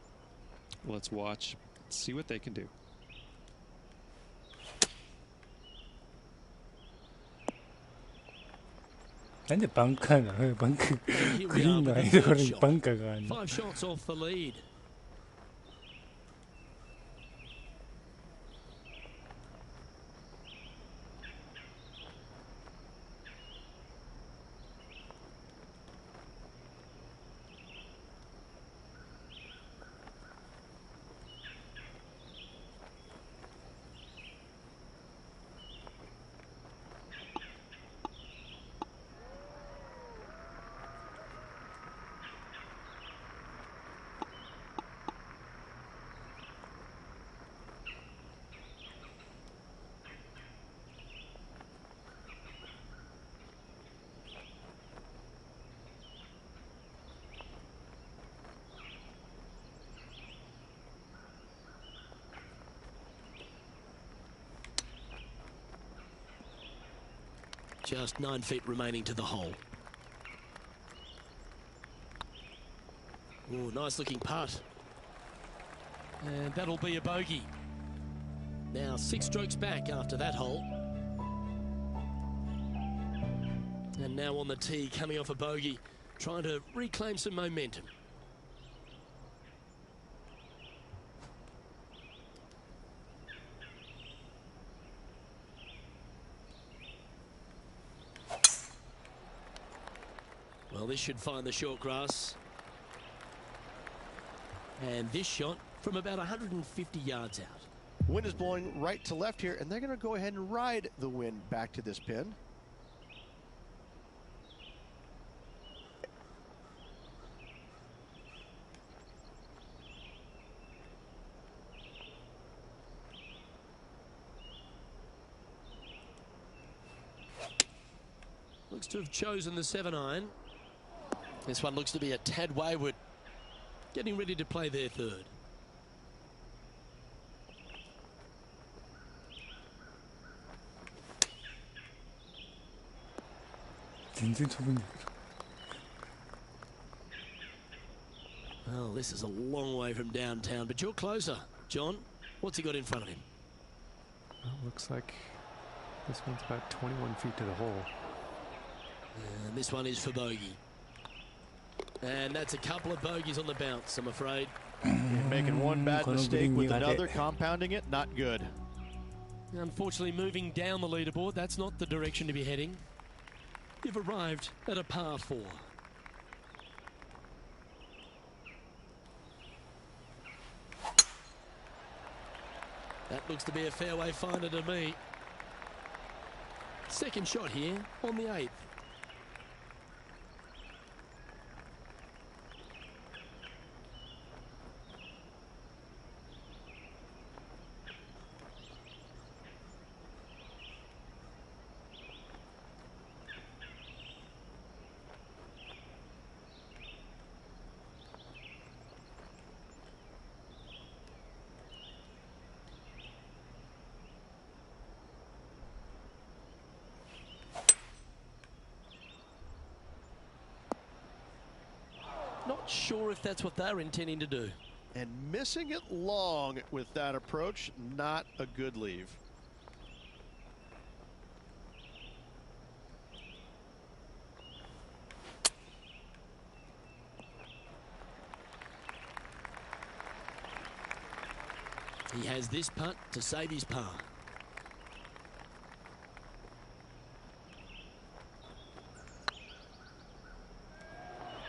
[SPEAKER 5] Let's watch, see what they can do.
[SPEAKER 1] なんでバンカーなの？バンカー
[SPEAKER 2] And here
[SPEAKER 1] グ
[SPEAKER 2] we
[SPEAKER 1] リー
[SPEAKER 2] are
[SPEAKER 1] ンの
[SPEAKER 2] with
[SPEAKER 1] 間
[SPEAKER 2] the
[SPEAKER 1] ところ
[SPEAKER 2] third
[SPEAKER 1] に
[SPEAKER 2] shot.
[SPEAKER 1] バンカーがあるの。
[SPEAKER 2] 5 shots off the lead. Just 9 feet remaining to the hole. Oh, nice looking putt. And that'll be a bogey. Now 6 strokes back after that hole. And now on the tee, coming off a bogey, trying to reclaim some momentum. Well, this should find the short grass. And this shot from about 150 yards out.
[SPEAKER 3] Wind is blowing right to left here, and they're going to go ahead and ride the wind back to this pin.
[SPEAKER 2] Looks to have chosen the 7-iron. This one looks to be a tad wayward. Getting ready to play their third. Well, this is a long way from downtown, but you're closer. John, what's he got in front of him?
[SPEAKER 6] Well, looks like this one's about 21 feet to the hole.
[SPEAKER 2] And this one is for bogey. And that's a couple of bogeys on the bounce, I'm afraid.
[SPEAKER 3] Making one bad mistake with another, compounding it, not good.
[SPEAKER 2] Unfortunately, moving down the leaderboard, that's not the direction to be heading. You've arrived at a par 4. That looks to be a fairway finder to me. Second shot here on the 8th. Not sure if that's what they're intending to do.
[SPEAKER 3] And missing it long with that approach, not a good leave.
[SPEAKER 2] He has this putt to save his par.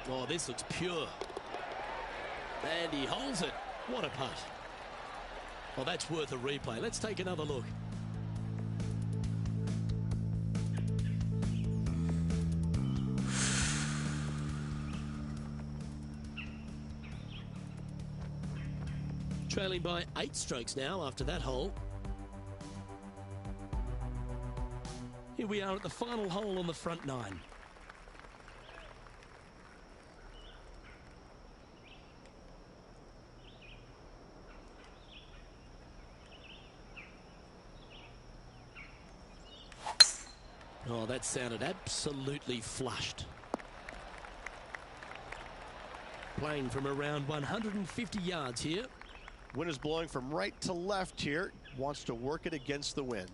[SPEAKER 2] Oh, this looks pure. And he holds it. What a putt. Well, that's worth a replay. Let's take another look. Trailing by 8 strokes now after that hole. Here we are at the final hole on the front 9. Oh, that sounded absolutely flushed. Playing from around 150 yards here.
[SPEAKER 3] Wind is blowing from right to left here. Wants to work it against the wind.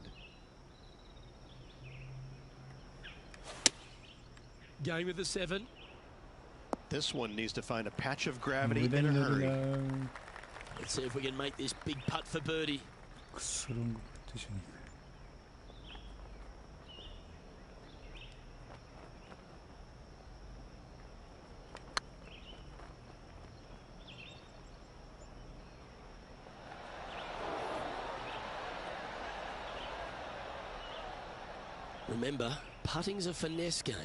[SPEAKER 2] Going with the 7.
[SPEAKER 3] This one needs to find a patch of gravity in a hurry.
[SPEAKER 2] Let's see if we can make this big putt for birdie. Remember, putting's a finesse game.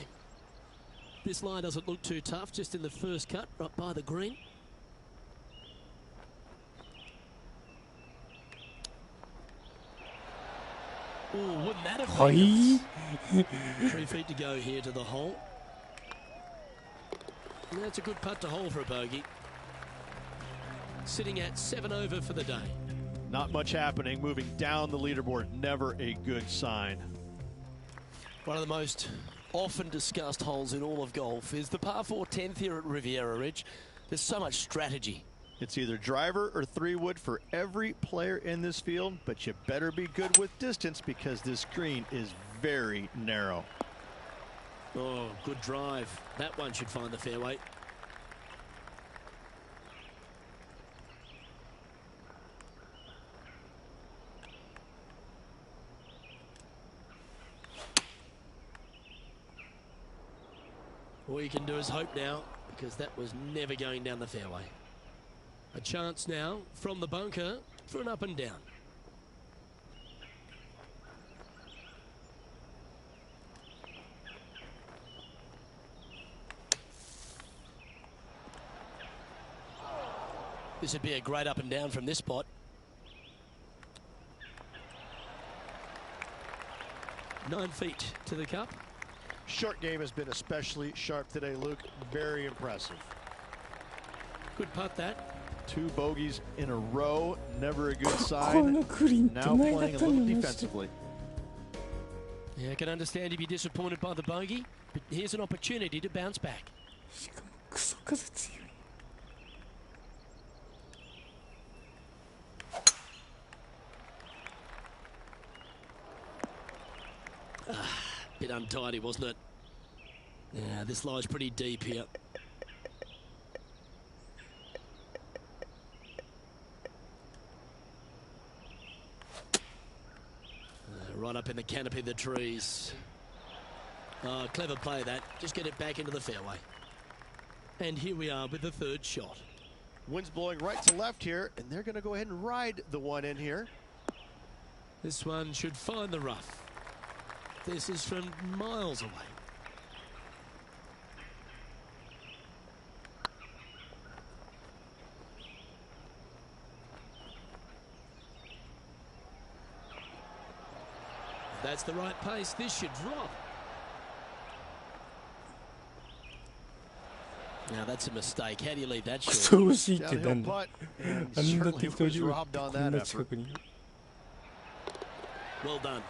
[SPEAKER 2] This line doesn't look too tough, just in the first cut, right by the green. Oh, wouldn't that have been 3 feet to go here to the hole. And that's a good putt to hole for a bogey. Sitting at 7 over for the day.
[SPEAKER 3] Not much happening. Moving down the leaderboard, never a good sign.
[SPEAKER 2] One of the most often discussed holes in all of golf is the par 4 10th here at Riviera Ridge. There's so much strategy.
[SPEAKER 3] It's either driver or 3-wood for every player in this field, but you better be good with distance because this green is very narrow.
[SPEAKER 2] Oh, good drive. That one should find the fairway. All you can do is hope now, because that was never going down the fairway. A chance now from the bunker for an up and down. This would be a great up and down from this spot. Nine feet to the cup.
[SPEAKER 3] Short game has been especially sharp today, Luke. Very impressive.
[SPEAKER 2] Good putt that.
[SPEAKER 3] 2 bogeys in a row, never a good sign. Now playing a little defensively.
[SPEAKER 2] Yeah, I can understand you'd be disappointed by the bogey, but here's an opportunity to bounce back. Bit untidy, wasn't it? Yeah, this lies pretty deep here. Right up in the canopy of the trees. Oh, clever play that. Just get it back into the fairway. And here we are with the 3rd shot.
[SPEAKER 3] Wind's blowing right to left here, and they're going to go ahead and ride the one in here.
[SPEAKER 2] This one should find the rough. This is from miles away. That's the right pace. This should drop. Now that's a mistake. How do you leave that short?
[SPEAKER 1] 恐ろしいってなんだ。
[SPEAKER 3] Putt, and
[SPEAKER 1] あんな
[SPEAKER 3] certainly
[SPEAKER 1] 適当
[SPEAKER 3] was
[SPEAKER 1] に打っ
[SPEAKER 3] robbed
[SPEAKER 1] て
[SPEAKER 3] on
[SPEAKER 1] こん
[SPEAKER 3] that
[SPEAKER 1] な
[SPEAKER 3] effort.
[SPEAKER 1] 近くに。
[SPEAKER 2] Well done.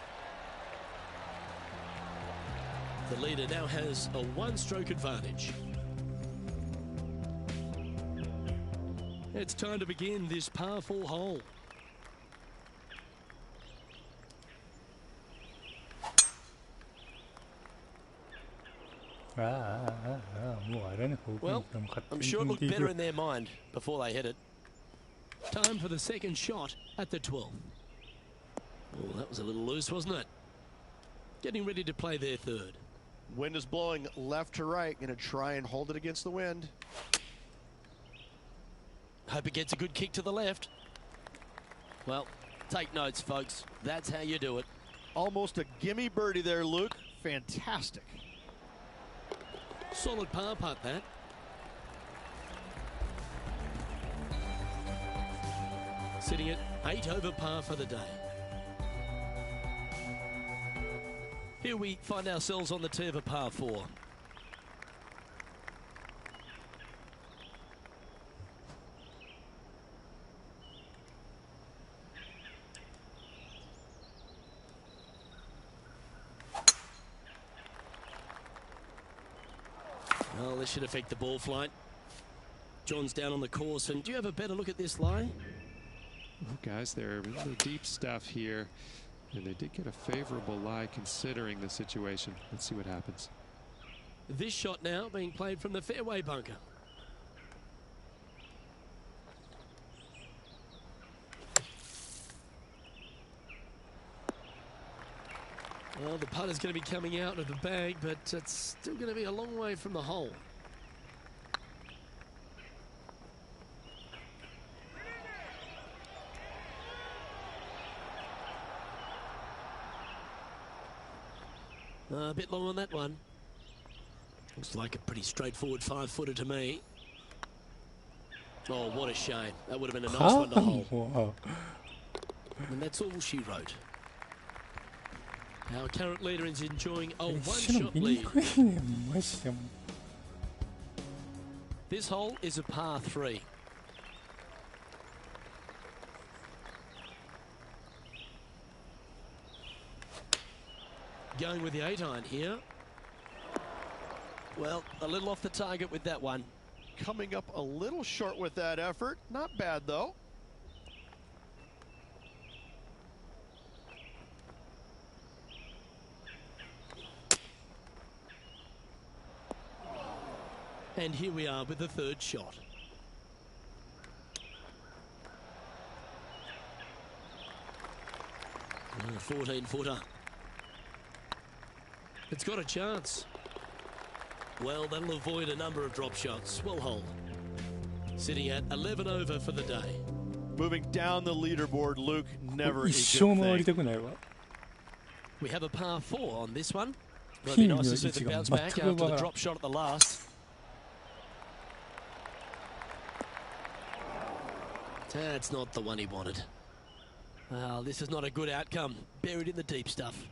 [SPEAKER 2] The leader now has a 1-stroke advantage. It's time to begin this par 4 hole. Well, I'm sure it looked better in their mind before they hit it. Time for the 2nd shot at the 12th. Oh, that was a little loose, wasn't it? Getting ready to play their 3rd.
[SPEAKER 3] Wind is blowing left to right. Going to try and hold it against the wind.
[SPEAKER 2] Hope it gets a good kick to the left. Well, take notes, folks. That's how you do it.
[SPEAKER 3] Almost a gimme birdie there, Luke. Fantastic.
[SPEAKER 2] Solid par putt, that. Sitting at 8 over par for the day. Here we find ourselves on the tee of a par 4. Well, this should affect the ball flight. John's down on the course, and do you have a better look at this lie?
[SPEAKER 5] Well, guys, they're in the deep stuff here, and they did get a favorable lie considering the situation. Let's see what happens.
[SPEAKER 2] This shot now being played from the fairway bunker. Well, the putt is going to be coming out of the bag, but it's still going to be a long way from the hole. A bit long on that one. Looks like a pretty straightforward 5-footer to me. Oh, what a shame. That would have been a nice one to hold. And that's all she wrote. Our current leader is enjoying a one-shot lead. This hole is a par 3. Going with the 8-iron here. Well, a little off the target with that one.
[SPEAKER 3] Coming up a little short with that effort. Not bad, though.
[SPEAKER 2] And here we are with the third shot. A 14-footer. It's got a chance. Well, that'll avoid a number of drop shots. Well hold. Sitting at 11 over for the day.
[SPEAKER 3] Moving down the leaderboard, Luke, never a good thing.
[SPEAKER 2] We have a par 4 on this one. It'll be nice to see the bounce back after the drop shot at the last. That's not the one he wanted. Well, this is not a good outcome. Buried in the deep stuff.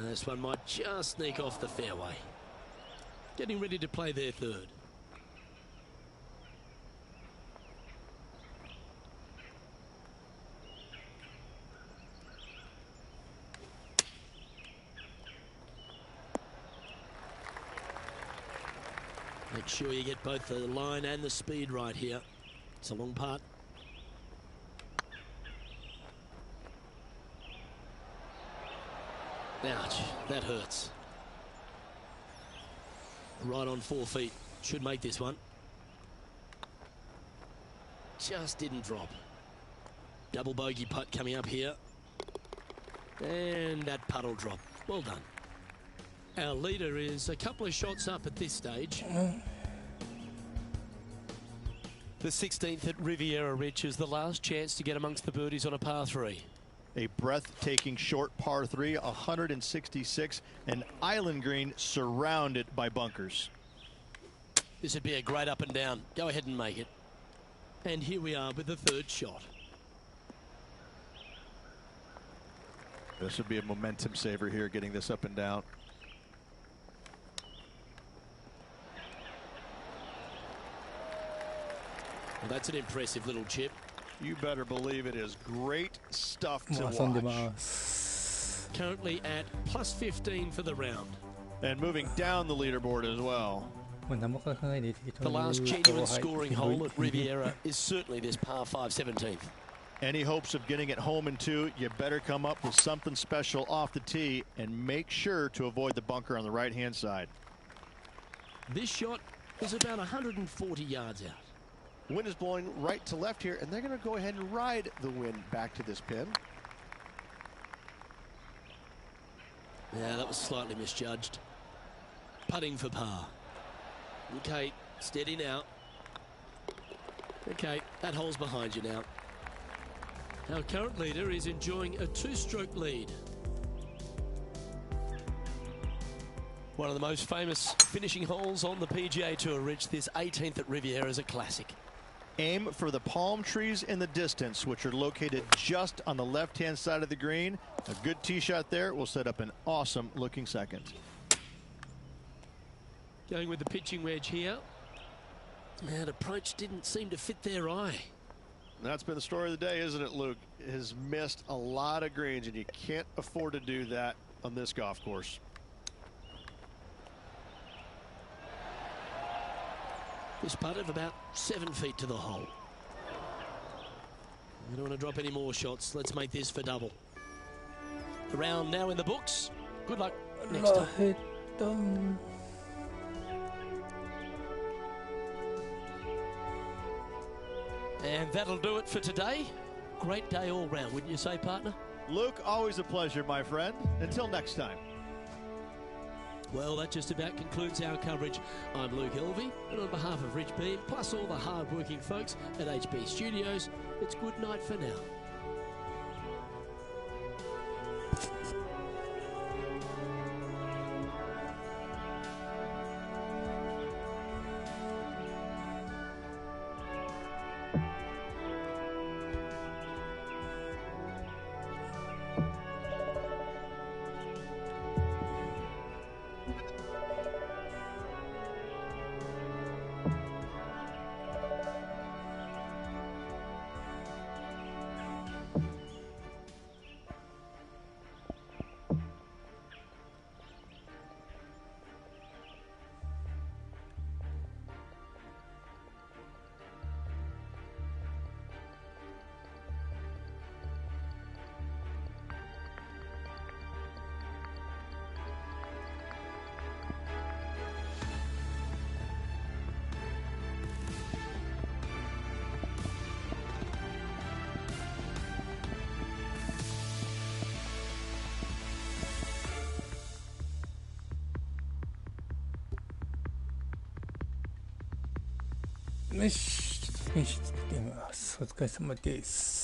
[SPEAKER 2] This one might just sneak off the fairway. Getting ready to play their third. Make sure you get both the line and the speed right here. It's a long putt. Ouch, that hurts. Right on 4 feet. Should make this one. Just didn't drop. Double bogey putt coming up here. And that putt will drop. Well done. Our leader is a couple of shots up at this stage. The 16th at Riviera Ridge is the last chance to get amongst the birdies on a par 3.
[SPEAKER 3] A breathtaking short par 3, 166, an island green surrounded by bunkers.
[SPEAKER 2] This would be a great up and down. Go ahead and make it. And here we are with the third shot.
[SPEAKER 3] This would be a momentum saver here, getting this up and down.
[SPEAKER 2] Well, that's an impressive little chip.
[SPEAKER 3] You better believe it is great stuff to watch.
[SPEAKER 2] Currently at plus 15 for the round.
[SPEAKER 3] And moving down the leaderboard as well.
[SPEAKER 2] The last genuine scoring hole at Riviera is certainly this par 5 17th.
[SPEAKER 3] Any hopes of getting it home in 2, you better come up with something special off the tee and make sure to avoid the bunker on the right-hand side.
[SPEAKER 2] This shot is about 140 yards out.
[SPEAKER 3] Wind is blowing right to left here, and they're going to go ahead and ride the wind back to this pin.
[SPEAKER 2] Yeah, that was slightly misjudged. Putting for par. Okay, steady now. Okay, that hole's behind you now. Our current leader is enjoying a 2-stroke lead. One of the most famous finishing holes on the PGA Tour, Rich. This 18th at Riviera is a classic.
[SPEAKER 3] Aim for the palm trees in the distance, which are located just on the left-hand side of the green. A good tee shot there will set up an awesome-looking second.
[SPEAKER 2] Going with the pitching wedge here. That approach didn't seem to fit their eye.
[SPEAKER 3] That's been the story of the day, isn't it, Luke? Has missed a lot of greens, and you can't afford to do that on this golf course.
[SPEAKER 2] This putt of about 7 feet to the hole. We don't want to drop any more shots. Let's make this for double. The round now in the books. Good luck next time. And that'll do it for today. Great day all round, wouldn't you say, partner?
[SPEAKER 3] Luke, always a pleasure, my friend. Until next time.
[SPEAKER 2] Well, that just about concludes our coverage. I'm Luke Elvey, and on behalf of Rich Beam, plus all the hard-working folks at HB Studios, it's good night for now.
[SPEAKER 1] よし、フィニッシュしてみます。お疲れ様です。